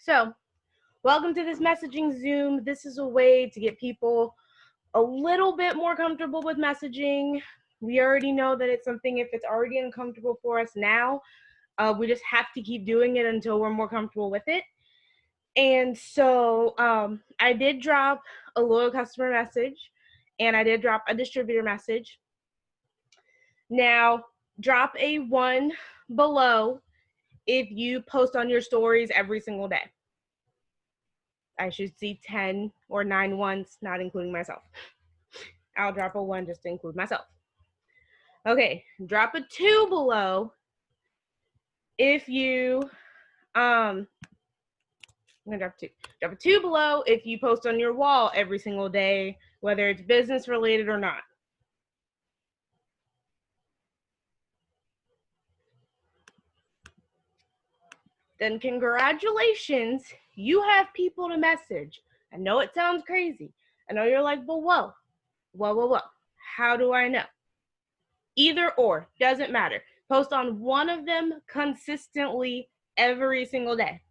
So, welcome to this messaging Zoom. This is a way to get people a little bit more comfortable with messaging. We already know that it's something, if it's already uncomfortable for us now, we just have to keep doing it until we're more comfortable with it. And so I did drop a loyal customer message and I did drop a distributor message. Now, drop a 1 below if you post on your stories every single day. I should see 10 or 9 ones, not including myself. I'll drop a 1 just to include myself. Okay, drop a 2 below if you, I'm gonna drop 2. Drop a 2 below if you post on your wall every single day, whether it's business related or not. Then congratulations, you have people to message. I know it sounds crazy. I know you're like, but whoa. How do I know? Either or, doesn't matter. Post on one of them consistently every single day.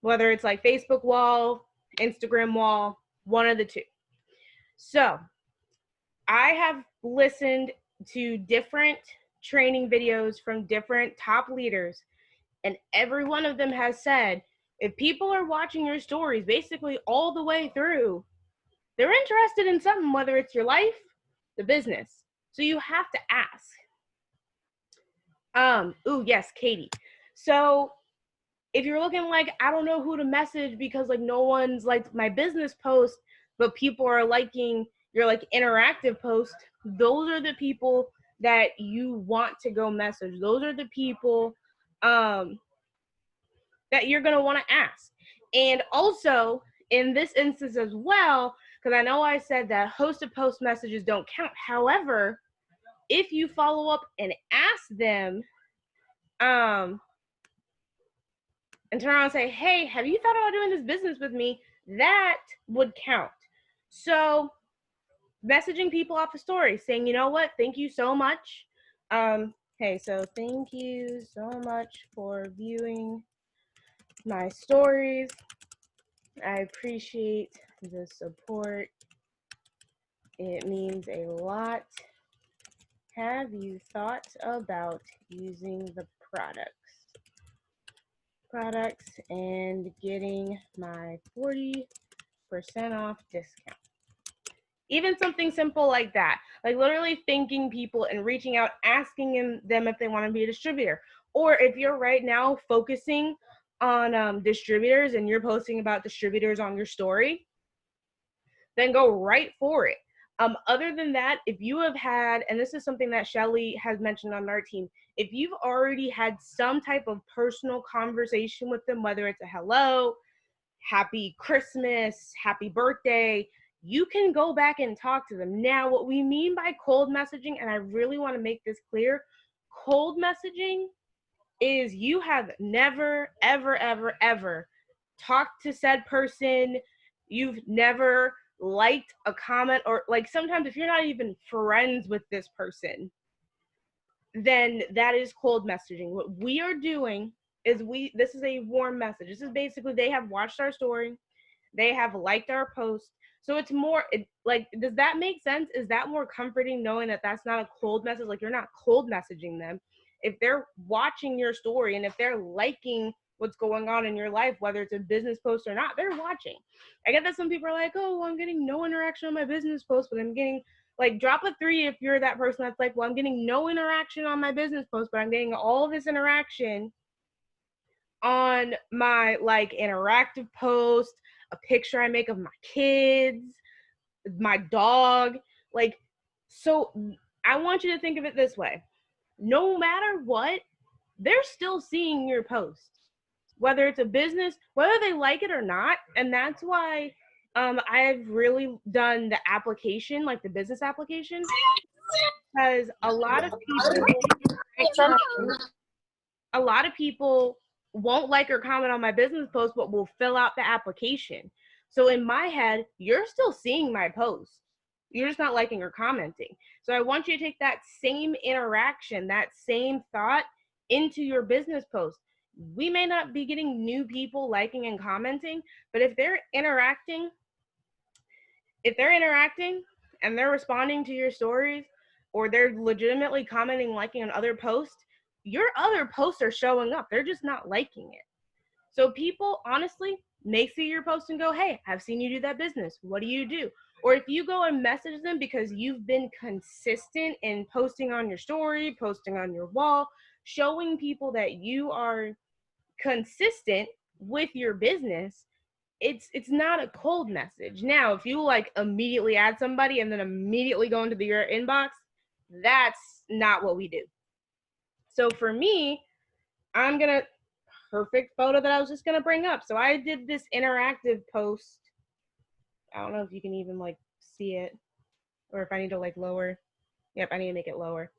Whether it's like Facebook wall, Instagram wall, one of the two. So I have listened to different training videos from different top leaders, and every one of them has said, if people are watching your stories basically all the way through, they're interested in something, whether it's your life, the business. So you have to ask. Yes, Katie. So if you're looking like, I don't know who to message because like no one's liked my business post, but people are liking your like interactive post, those are the people that you want to go message. Those are the people that you're going to want to ask. And also in this instance as well, because I know I said that hosted post messages don't count. However, if you follow up and ask them, and turn around and say, hey, have you thought about doing this business with me? That would count. So messaging people off a story saying, you know what, thank you so much. Hey, so thank you so much for viewing my stories. I appreciate the support. It means a lot. Have you thought about using the products and getting my 40% off discount? Even something simple like that, like literally thanking people and reaching out, asking them if they want to be a distributor. Or if you're right now focusing on distributors and you're posting about distributors on your story, then go right for it. Other than that, if you have had, and this is something that Shelly has mentioned on our team, if you've already had some type of personal conversation with them, whether it's a hello, happy Christmas, happy birthday, you can go back and talk to them. Now, what we mean by cold messaging, and I really want to make this clear, cold messaging is you have never, ever talked to said person. You've never liked a comment, or like sometimes if you're not even friends with this person, then that is cold messaging. What we are doing is this is a warm message. This is basically they have watched our story, they have liked our post. So it's more like, does that make sense? Is that more comforting knowing that that's not a cold message? Like you're not cold messaging them. If they're watching your story and if they're liking what's going on in your life, whether it's a business post or not, they're watching. I get that some people are like, oh, well, I'm getting no interaction on my business post, but I'm getting, like, drop a 3 if you're that person that's like, well, I'm getting no interaction on my business post, but I'm getting all this interaction on my like interactive post, a picture I make of my kids, my dog. Like, so I want you to think of it this way. No matter what, they're still seeing your post, whether it's a business, whether they like it or not. And that's why I've really done the application, like the business application, because a lot of people won't like or comment on my business post, but will fill out the application. So in my head, you're still seeing my post. You're just not liking or commenting. So I want you to take that same interaction, that same thought into your business post. we may not be getting new people liking and commenting, but if they're interacting and they're responding to your stories, or they're legitimately commenting, liking on other posts, your other posts are showing up. They're just not liking it. So people honestly may see your post and go, hey, I've seen you do that business. What do you do? Or if you go and message them because you've been consistent in posting on your story, posting on your wall, showing people that you are consistent with your business, it's not a cold message. Now, if you like immediately add somebody and then immediately go into your inbox, that's not what we do. So for me, I'm gonna perfect photo that I was just gonna bring up. So I did this interactive post. I don't know if you can even like see it, or if I need to like lower. Yep, I need to make it lower.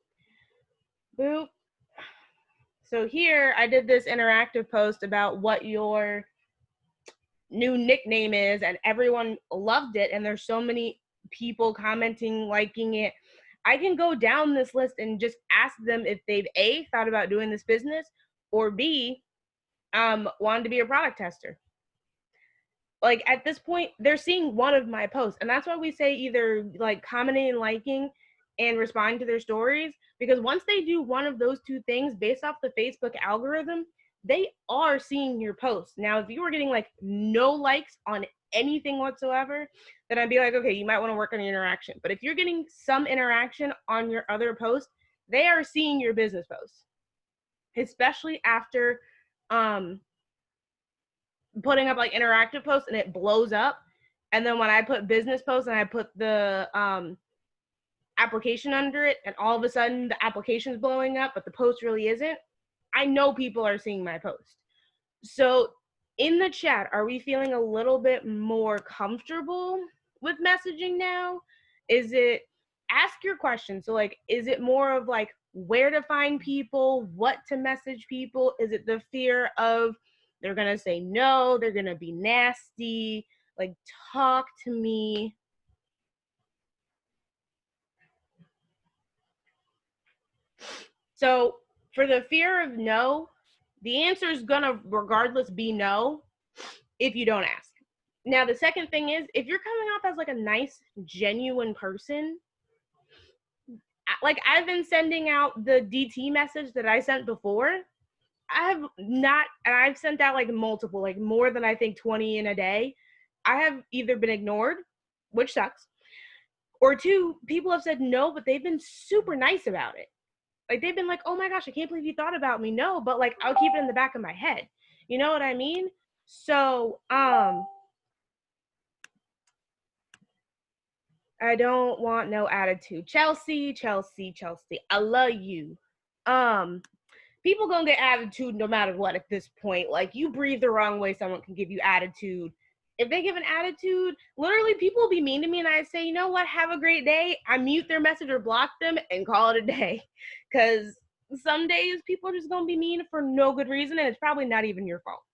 Boop. So here I did this interactive post about what your new nickname is, and everyone loved it, and there's so many people commenting, liking it. I can go down this list and just ask them if they've A, thought about doing this business, or B, wanted to be a product tester. Like at this point, they're seeing one of my posts, and that's why we say either like commenting and liking and responding to their stories, because once they do one of those two things based off the Facebook algorithm, they are seeing your posts. Now, if you were getting like no likes on anything whatsoever, then I'd be like, okay, you might want to work on your interaction. But if you're getting some interaction on your other posts, they are seeing your business posts, especially after putting up like interactive posts and it blows up. And then when I put business posts and I put the application under it, and all of a sudden the application's blowing up, but the post really isn't, I know people are seeing my post. So in the chat, are we feeling a little bit more comfortable with messaging now? Is it, ask your question. So like, is it more of like where to find people, what to message people? Is it the fear of they're gonna say no, they're gonna be nasty, like talk to me? So for the fear of no, the answer is gonna regardless be no if you don't ask. Now the second thing is, if you're coming off as like a nice, genuine person, like I've been sending out the DT message that I sent before. I've sent out like multiple, like more than I think 20 in a day. I have either been ignored, which sucks, or two, people have said no, but they've been super nice about it. Like they've been like, oh my gosh, I can't believe you thought about me. No, but like I'll keep it in the back of my head. You know what I mean? So, I don't want no attitude. Chelsea, I love you. People gonna get attitude no matter what at this point. Like you breathe the wrong way, someone can give you attitude. If they give an attitude, literally people will be mean to me and I say, you know what, have a great day. I mute their message or block them and call it a day. Cause some days people are just gonna be mean for no good reason, and it's probably not even your fault.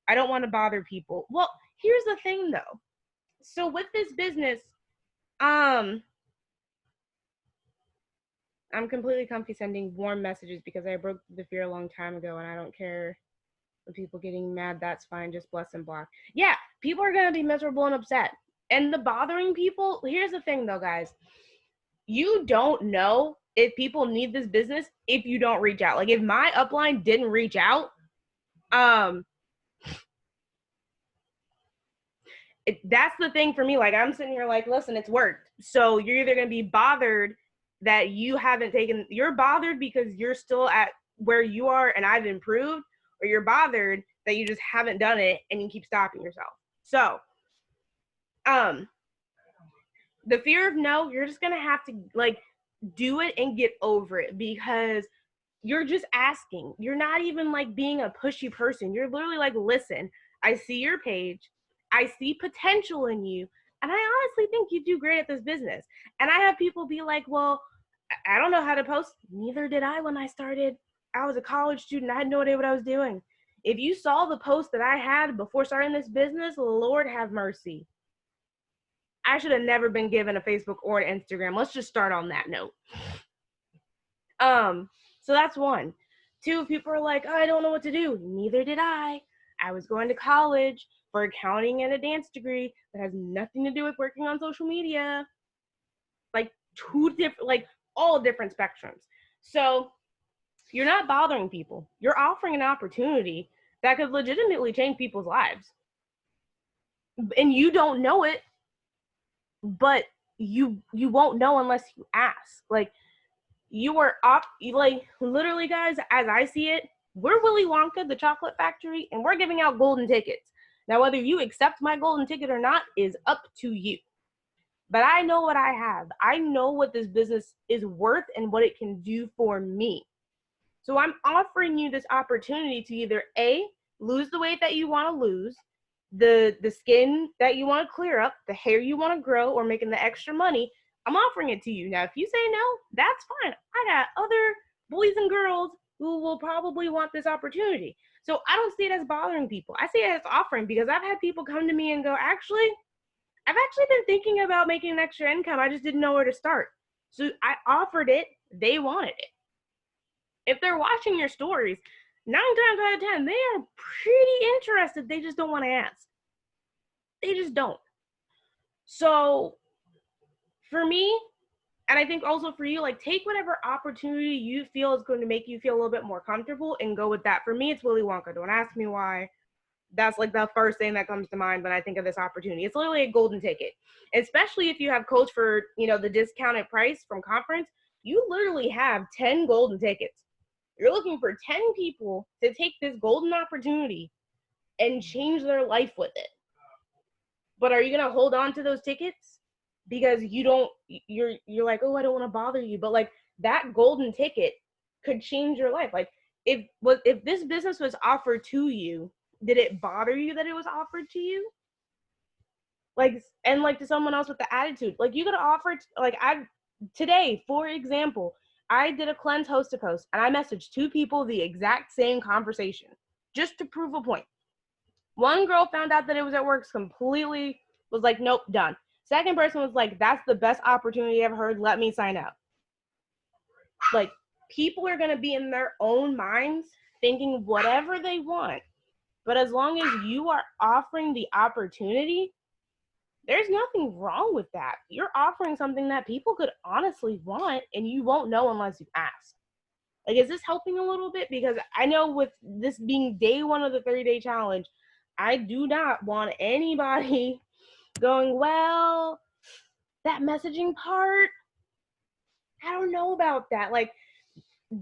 I don't want to bother people. Well, here's the thing though. So with this business, I'm completely comfy sending warm messages because I broke the fear a long time ago, and I don't care the people getting mad. That's fine. Just bless and block. Yeah, people are going to be miserable and upset. And the bothering people, here's the thing though, guys. You don't know if people need this business if you don't reach out. Like if my upline didn't reach out, that's the thing for me. Like I'm sitting here like, listen, it's worked. So you're either going to be bothered that you haven't taken, you're bothered because you're still at where you are and I've improved, or you're bothered that you just haven't done it and you keep stopping yourself. So, the fear of no, you're just going to have to like do it and get over it, because you're just asking. You're not even like being a pushy person. You're literally like, listen, I see your page. I see potential in you. And I honestly think you do great at this business. And I have people be like, well, I don't know how to post. Neither did I when I started. I was a college student. I had no idea what I was doing. If you saw the post that I had before starting this business, Lord have mercy. I should have never been given a Facebook or an Instagram. Let's just start on that note. So that's one. Two, people are like, oh, I don't know what to do. Neither did I. I was going to college for accounting and a dance degree that has nothing to do with working on social media. Like two different, like all different spectrums. So you're not bothering people. You're offering an opportunity that could legitimately change people's lives. And you don't know it, but you won't know unless you ask. Like, you are like, literally, guys, as I see it, we're Willy Wonka, the chocolate factory, and we're giving out golden tickets. Now, whether you accept my golden ticket or not is up to you. But I know what I have. I know what this business is worth and what it can do for me. So I'm offering you this opportunity to either A, lose the weight that you want to lose, the skin that you want to clear up, the hair you want to grow, or making the extra money. I'm offering it to you. Now, if you say no, that's fine. I got other boys and girls who will probably want this opportunity. So I don't see it as bothering people. I see it as offering, because I've had people come to me and go, I've actually been thinking about making an extra income. I just didn't know where to start. So I offered it. They wanted it. If they're watching your stories, 9 times out of 10, they are pretty interested. They just don't want to ask. They just don't. So for me, and I think also for you, like, take whatever opportunity you feel is going to make you feel a little bit more comfortable and go with that. For me, it's Willy Wonka. Don't ask me why. That's like the first thing that comes to mind when I think of this opportunity. It's literally a golden ticket, especially if you have coach for, the discounted price from conference. You literally have 10 golden tickets. You're looking for 10 people to take this golden opportunity and change their life with it. But are you going to hold on to those tickets? Because you're like, oh, I don't want to bother you. But like, that golden ticket could change your life. Like, if this business was offered to you, did it bother you that it was offered to you? Like, and like, to someone else with the attitude, like, you could offer, like, today, for example, I did a cleanse host to post, and I messaged 2 people the exact same conversation just to prove a point. One girl found out that it was at work, completely was like, nope, done. Second person was like, that's the best opportunity I've heard. Let me sign up. Like, people are going to be in their own minds thinking whatever they want. But as long as you are offering the opportunity, there's nothing wrong with that. You're offering something that people could honestly want, and you won't know unless you ask. Like, is this helping a little bit? Because I know with this being day 1 of the 30-day challenge, I do not want anybody going, well, that messaging part, I don't know about that. Like,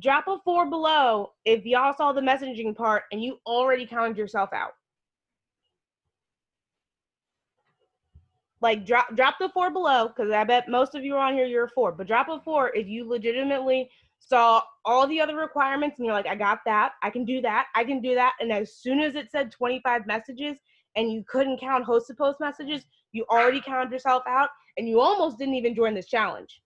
drop a 4 below if y'all saw the messaging part and you already counted yourself out. Like, drop the 4 below, because I bet most of you are on here, you're a 4. But drop a 4 if you legitimately saw all the other requirements and you're like, I got that, I can do that, I can do that. And as soon as it said 25 messages and you couldn't count host to post messages, you already counted yourself out and you almost didn't even join this challenge.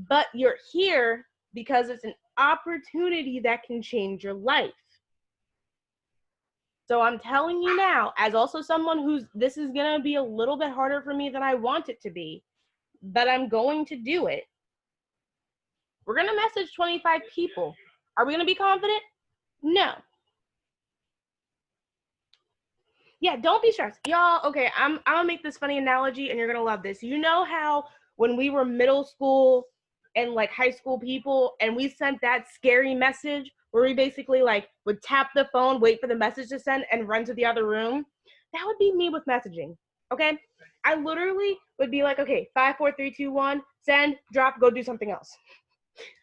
But you're here because it's an opportunity that can change your life. So I'm telling you now, as also someone this is going to be a little bit harder for me than I want it to be, but I'm going to do it. We're going to message 25 people. Are we going to be confident? No. Yeah, don't be stressed. Y'all, okay, I'm going to make this funny analogy and you're going to love this. You know how when we were middle school and like high school people and we sent that scary message where we basically like would tap the phone, wait for the message to send and run to the other room? That would be me with messaging, okay? I literally would be like, okay, 5, 4, 3, 2, 1, send, drop, go do something else.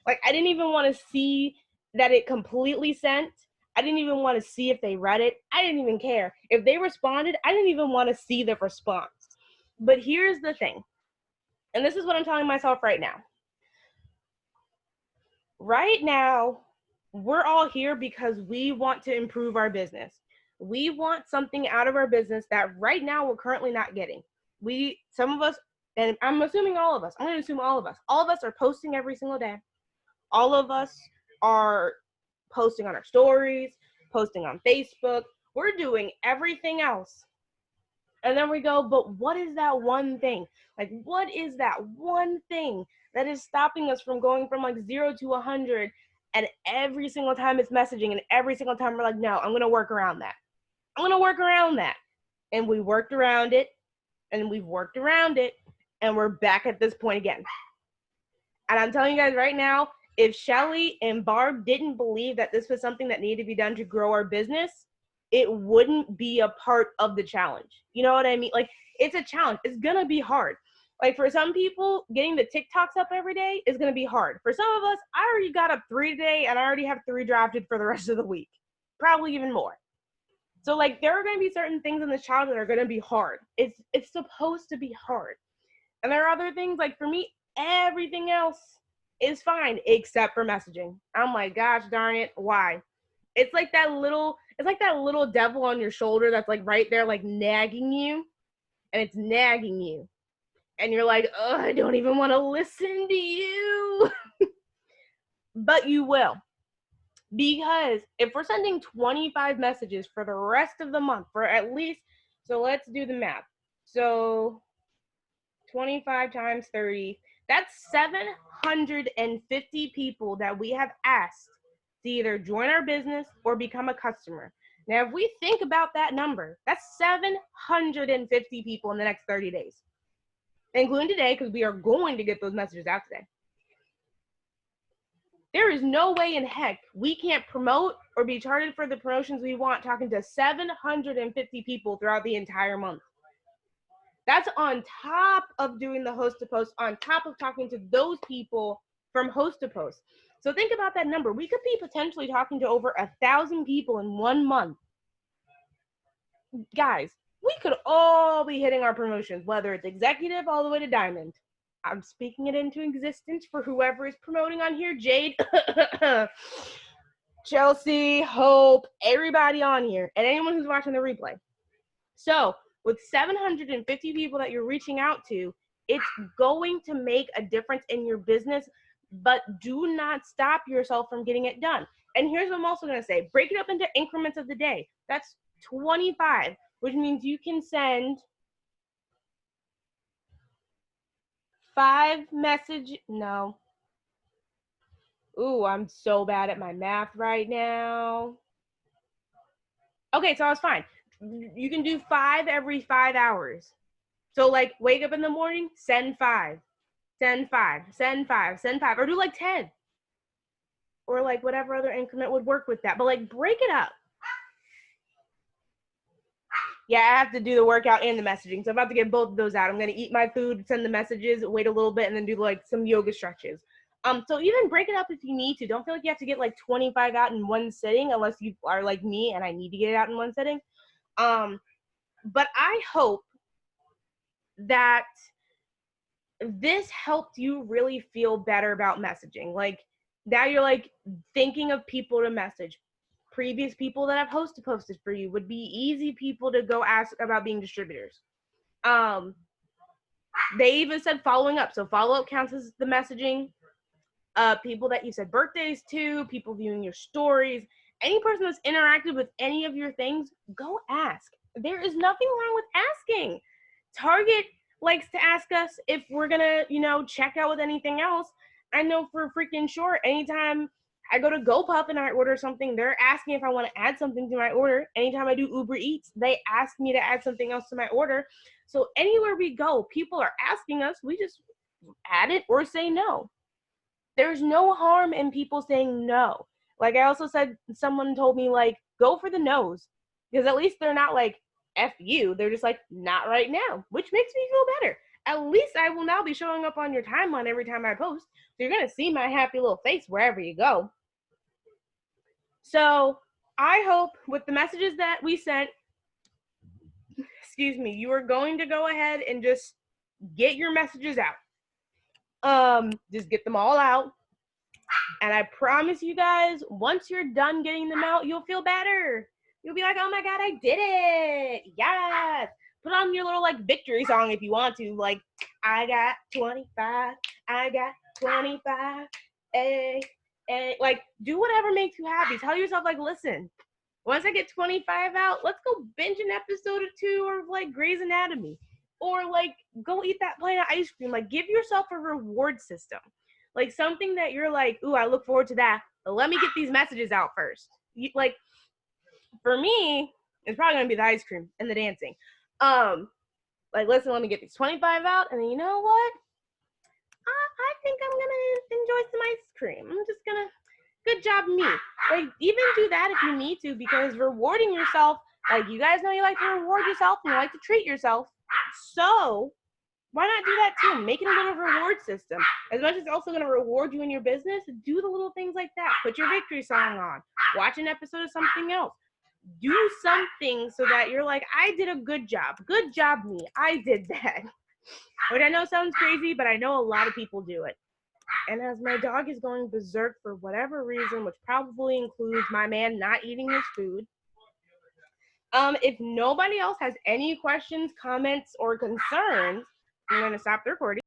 Like, I didn't even want to see that it completely sent. I didn't even want to see if they read it. I didn't even care. If they responded, I didn't even want to see the response. But here's the thing, and this is what I'm telling myself right now. Right now, we're all here because we want to improve our business. We want something out of our business that right now we're currently not getting. Some of us, and I'm assuming all of us, I'm going to assume all of us are posting every single day. All of us are posting on our stories, posting on Facebook. We're doing everything else. And then we go, but what is that one thing? Like, what is that one thing that is stopping us from going from like 0 to 100 And every single time it's messaging, and every single time we're like, no, I'm going to work around that. I'm going to work around that. And we worked around it, and we've worked around it, and we're back at this point again. And I'm telling you guys right now, if Shelly and Barb didn't believe that this was something that needed to be done to grow our business, it wouldn't be a part of the challenge. You know what I mean? Like, it's a challenge. It's going to be hard. Like, for some people, getting the TikToks up every day is going to be hard. For some of us, I already got up 3 today, and I already have 3 drafted for the rest of the week. Probably even more. So, like, there are going to be certain things in this challenge that are going to be hard. It's supposed to be hard. And there are other things, like, for me, everything else is fine except for messaging. I'm like, gosh darn it, why? It's like that little devil on your shoulder that's like right there, like nagging you, and it's nagging you. And you're like, oh, I don't even want to listen to you. But you will. Because if we're sending 25 messages for the rest of the month, for at least, so let's do the math. So 25 times 30, that's 750 people that we have asked to either join our business or become a customer. Now, if we think about that number, that's 750 people in the next 30 days, including today, because we are going to get those messages out today. There is no way in heck we can't promote or be charged for the promotions we want talking to 750 people throughout the entire month. That's on top of doing the host to post, on top of talking to those people from host to post. So think about that number. We could be potentially talking to over 1,000 people in 1 month. Guys, we could all be hitting our promotions, whether it's executive all the way to diamond. I'm speaking it into existence for whoever is promoting on here. Jade, Chelsea, Hope, everybody on here, and anyone who's watching the replay. So with 750 people that you're reaching out to, it's going to make a difference in your business, but do not stop yourself from getting it done. And here's what I'm also going to say. Break it up into increments of the day. That's 25, which means you can send 5 message. No. Ooh, I'm so bad at my math right now. Okay, so I was fine. You can do 5 every 5 hours. So like wake up in the morning, send 5, send 5, send 5, send 5, or do like 10. Or like whatever other increment would work with that. But like break it up. Yeah, I have to do the workout and the messaging. So I'm about to get both of those out. I'm going to eat my food, send the messages, wait a little bit, and then do like some yoga stretches. So even break it up if you need to. Don't feel like you have to get like 25 out in one sitting unless you are like me and I need to get it out in one sitting. But I hope that this helped you really feel better about messaging. Like now you're like thinking of people to message. Previous people that have hosted posted for you would be easy people to go ask about being distributors. They even said following up. So follow up counts as the messaging. People that you said birthdays to, people viewing your stories, any person that's interacted with any of your things, go ask. There is nothing wrong with asking. Target likes to ask us if we're gonna, check out with anything else. I know for freaking sure, anytime I go to GoPuff and I order something, they're asking if I want to add something to my order. Anytime I do Uber Eats, they ask me to add something else to my order. So anywhere we go, people are asking us, we just add it or say no. There's no harm in people saying no. Like I also said, someone told me like, go for the no's, because at least they're not like, F you. They're just like, not right now, which makes me feel better. At least I will now be showing up on your timeline every time I post. So you're going to see my happy little face wherever you go. So I hope with the messages that we sent, you are going to go ahead and just get your messages out. Just get them all out. And I promise you guys, once you're done getting them out, you'll feel better. You'll be like, oh my God, I did it. Yes. Put on your little like victory song if you want to. Like, I got 25. I got 25. Hey, hey. Like, do whatever makes you happy. Tell yourself, like, listen, once I get 25 out, let's go binge an episode or 2 of like Grey's Anatomy. Or like, go eat that plate of ice cream. Like, give yourself a reward system. Like something that you're like, ooh, I look forward to that. let me get these messages out first. Like, for me, it's probably going to be the ice cream and the dancing. Like, listen, let me get these 25 out, and then you know what? I think I'm going to enjoy some ice cream. I'm just going to, good job me. Like, even do that if you need to, because rewarding yourself, like, you guys know you like to reward yourself and you like to treat yourself. So why not do that too? Make it a little reward system. As much as it's also going to reward you in your business, do the little things like that. Put your victory song on. Watch an episode of something else. Do something so that you're like, I did a good job. Good job, me. I did that. Which I know sounds crazy, but I know a lot of people do it. And as my dog is going berserk for whatever reason, which probably includes my man not eating his food, if nobody else has any questions, comments, or concerns, I'm going to stop the recording.